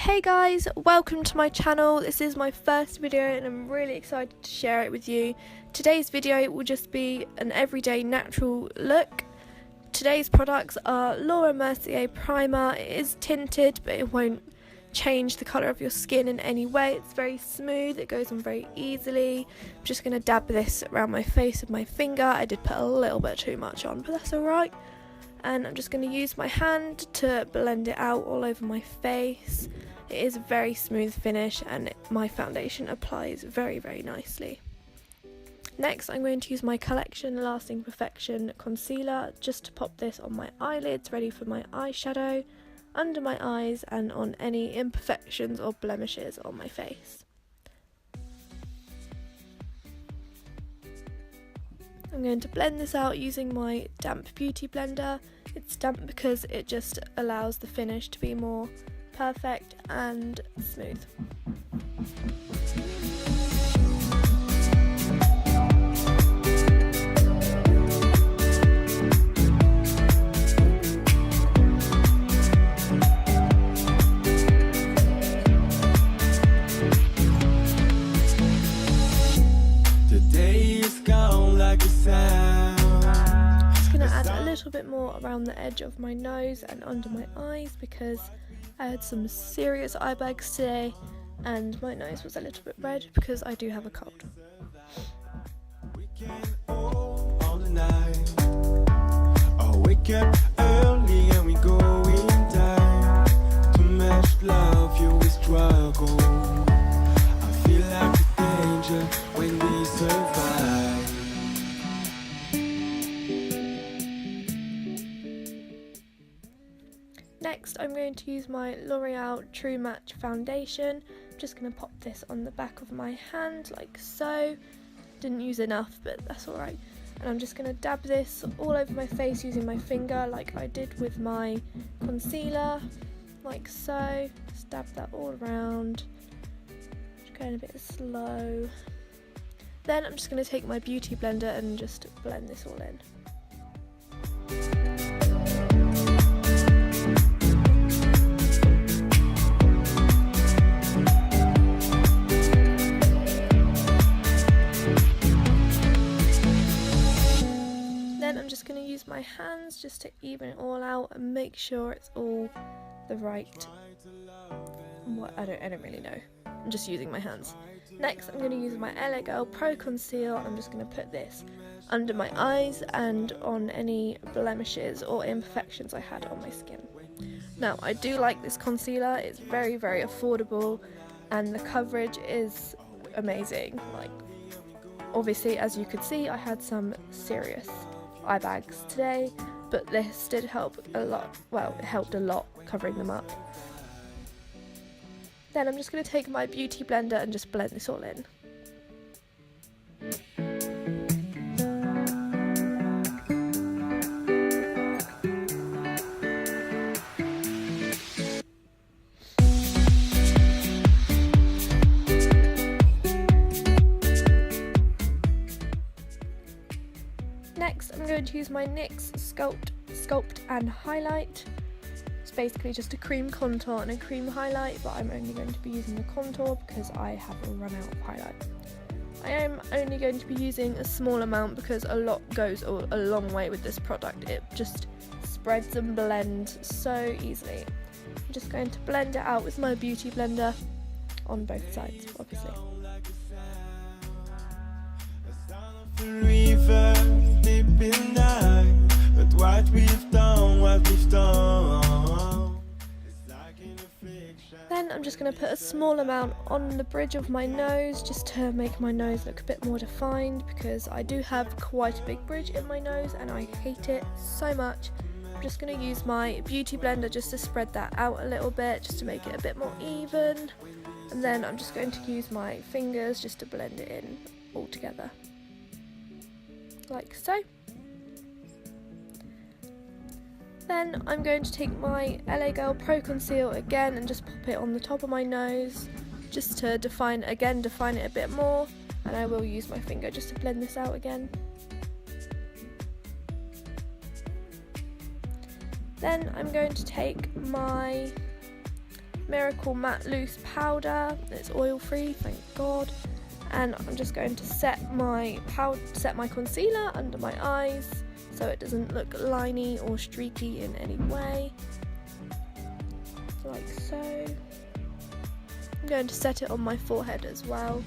Hey guys, welcome to my channel. This is my first video and I'm really excited to share it with you. Today's video will just be an everyday natural look. Today's products are Laura Mercier primer. It is tinted but it won't change the colour of your skin in any way. It's very smooth, it goes on very easily. I'm just going to dab this around my face with my finger. I did put a little bit too much on, but that's alright. And I'm just going to use my hand to blend it out all over my face. It is a very smooth finish and my foundation applies very nicely. Next I'm going to use my Collection Lasting Perfection concealer just to pop this on my eyelids, ready for my eyeshadow, under my eyes and on any imperfections or blemishes on my face. I'm going to blend this out using my damp beauty blender. It's damp because it just allows the finish to be more perfect and smooth. A little bit more around the edge of my nose and under my eyes because I had some serious eye bags today and my nose was a little bit red because I do have a cold. Wake up early and we going down to match love, you we struggle. I feel like a danger when we survive. Next I'm going to use my L'Oreal True Match foundation. I'm just going to pop this on the back of my hand like so. Didn't use enough but that's alright. And I'm just going to dab this all over my face using my finger like I did with my concealer, like so. Just dab that all around. Just going a bit slow. Then I'm just going to take my beauty blender and just blend this all in. My hands just to even it all out and make sure it's all the right, I don't really know, I'm just using my hands. Next I'm going to use my LA Girl Pro Conceal. I'm just going to put this under my eyes and on any blemishes or imperfections I had on my skin. Now I do like this concealer, it's very affordable and the coverage is amazing. Like obviously as you could see I had some serious eye bags today, but this did help a lot. Well, it helped a lot covering them up. Then I'm just going to take my beauty blender and just blend this all in. Next I'm going to use my NYX Sculpt and Highlight. It's basically just a cream contour and a cream highlight, but I'm only going to be using the contour because I have run out of highlight. I am only going to be using a small amount because a lot goes a long way with this product. It just spreads and blends so easily. I'm just going to blend it out with my beauty blender on both sides, obviously. But what we've done. Then I'm just going to put a small amount on the bridge of my nose just to make my nose look a bit more defined because I do have quite a big bridge in my nose and I hate it so much. I'm just going to use my beauty blender just to spread that out a little bit just to make it a bit more even, and then I'm just going to use my fingers just to blend it in all together like so. Then I'm going to take my LA Girl Pro Conceal again and just pop it on the top of my nose just to define it a bit more, and I will use my finger just to blend this out again. Then I'm going to take my Miracle Matte Loose Powder. It's oil free, thank God. And I'm just going to set my concealer under my eyes so it doesn't look liney or streaky in any way. Like so. I'm going to set it on my forehead as well.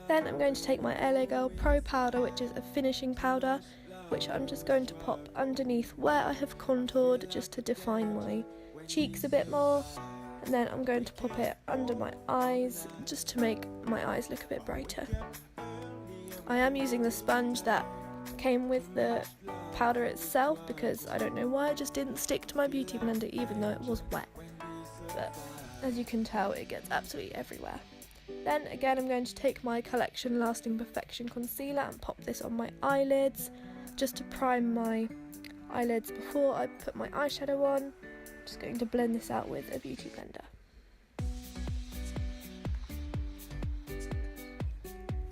Then I'm going to take my LA Girl Pro Powder, which is a finishing powder, which I'm just going to pop underneath where I have contoured just to define my cheeks a bit more. And then I'm going to pop it under my eyes just to make my eyes look a bit brighter. I am using the sponge that came with the powder itself because I don't know why it just didn't stick to my beauty blender even though it was wet. But as you can tell, it gets absolutely everywhere. Then again, I'm going to take my Collection Lasting Perfection concealer and pop this on my eyelids just to prime my eyelids before I put my eyeshadow on. Just going to blend this out with a beauty blender.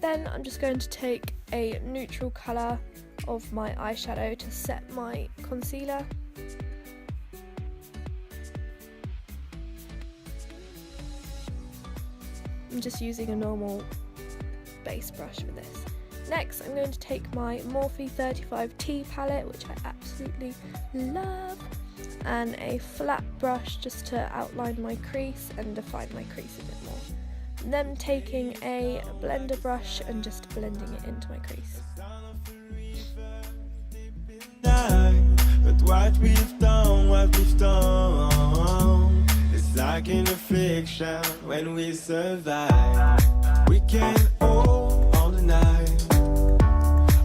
Then I'm just going to take a neutral colour of my eyeshadow to set my concealer. I'm just using a normal base brush for this. Next, I'm going to take my Morphe 35T palette, which I absolutely love, and a flat brush just to outline my crease and define my crease a bit more. And then taking a blender brush and just blending it into my crease. But what we've done, it's like in a fiction when we survive. We can all the night,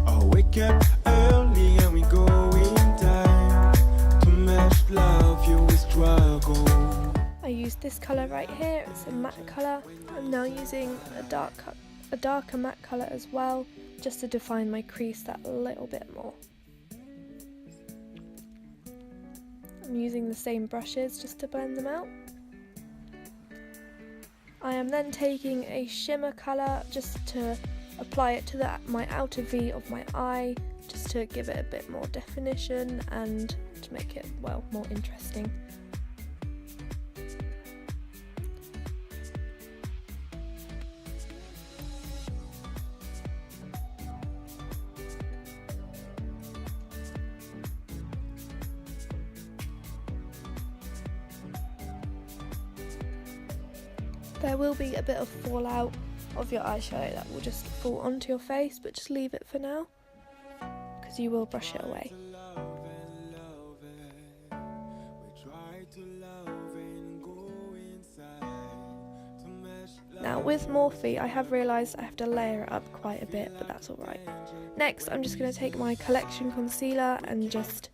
or wake up early and we go in time. To match love, you will struggle. I used this colour right here, it's a matte colour. I'm now using a darker matte colour as well, just to define my crease that little bit more. I'm using the same brushes just to blend them out. I am then taking a shimmer colour just to apply it to my outer V of my eye, just to give it a bit more definition and to make it, well, more interesting. There will be a bit of fallout of your eyeshadow that will just fall onto your face, but just leave it for now because you will brush it away. Now with Morphe, I have realised I have to layer it up quite a bit, but that's alright. Next, I'm just going to take my Collection concealer and just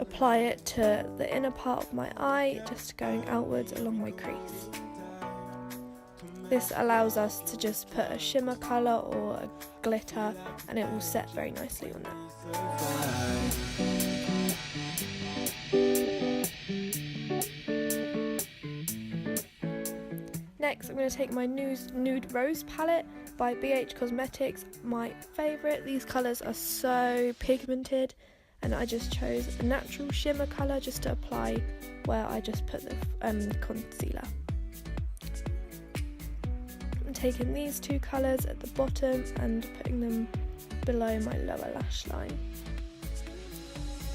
apply it to the inner part of my eye, just going outwards along my crease. This allows us to just put a shimmer colour or a glitter and it will set very nicely on that. Next, I'm going to take my Nude Rose palette by BH Cosmetics, my favourite. These colours are so pigmented and I just chose a natural shimmer colour just to apply where I just put the concealer. Taking these two colours at the bottom and putting them below my lower lash line.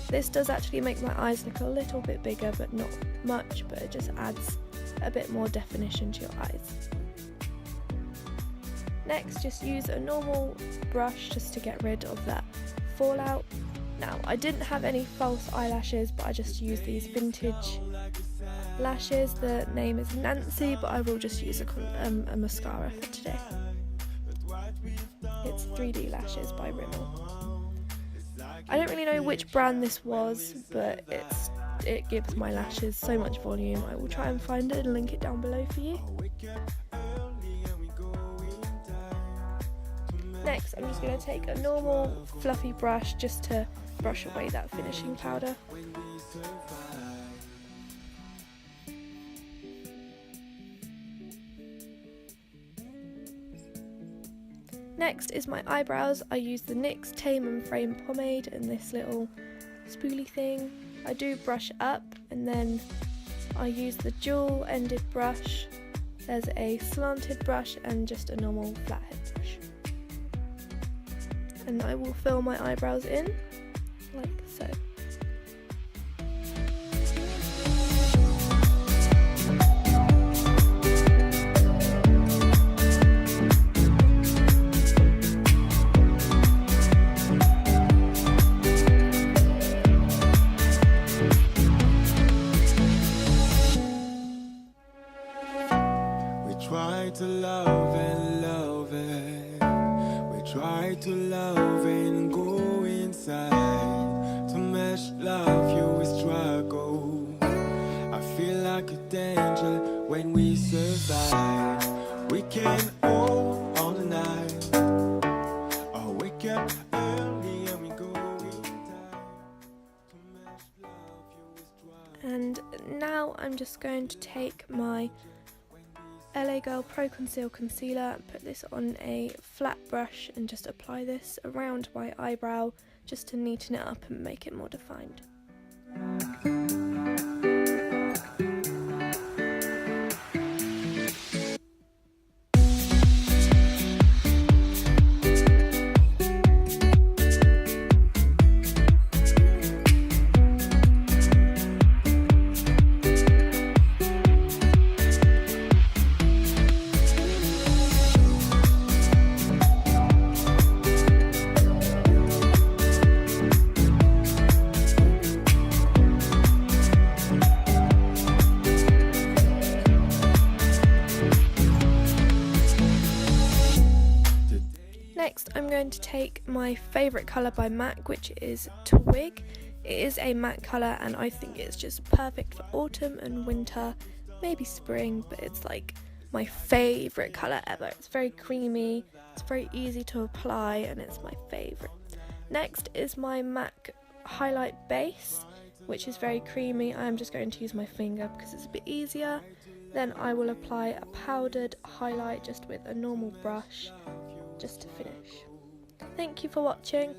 This does actually make my eyes look a little bit bigger, but not much, but it just adds a bit more definition to your eyes. Next, just use a normal brush just to get rid of that fallout. Now, I didn't have any false eyelashes, but I just used these vintage lashes. The name is Nancy, but I will just use a mascara for today. It's 3D Lashes by Rimmel. I don't really know which brand this was, but it gives my lashes so much volume. I will try and find it and link it down below for you. Next, I'm just going to take a normal fluffy brush just to brush away that finishing powder. Next is my eyebrows. I use the NYX Tame and Frame Pomade and this little spoolie thing. I do brush up and then I use the dual ended brush. There's a slanted brush and just a normal flathead brush. And I will fill my eyebrows in like so. Try to love and love it. We try to love and go inside. To mesh love, you will struggle. I feel like a danger when we survive. We can all on the night. Or wake up early and we go inside. To mesh love, you will struggle. And now I'm just going to take my LA Girl Pro Conceal concealer, put this on a flat brush and just apply this around my eyebrow just to neaten it up and make it more defined. Next, I'm going to take my favourite colour by M.A.C, which is Twig. It is a matte colour and I think it's just perfect for autumn and winter, maybe spring, but it's like my favourite colour ever. It's very creamy, it's very easy to apply and it's my favourite. Next is my M.A.C highlight base, which is very creamy. I'm just going to use my finger because it's a bit easier. Then I will apply a powdered highlight just with a normal brush just to finish. Thank you for watching.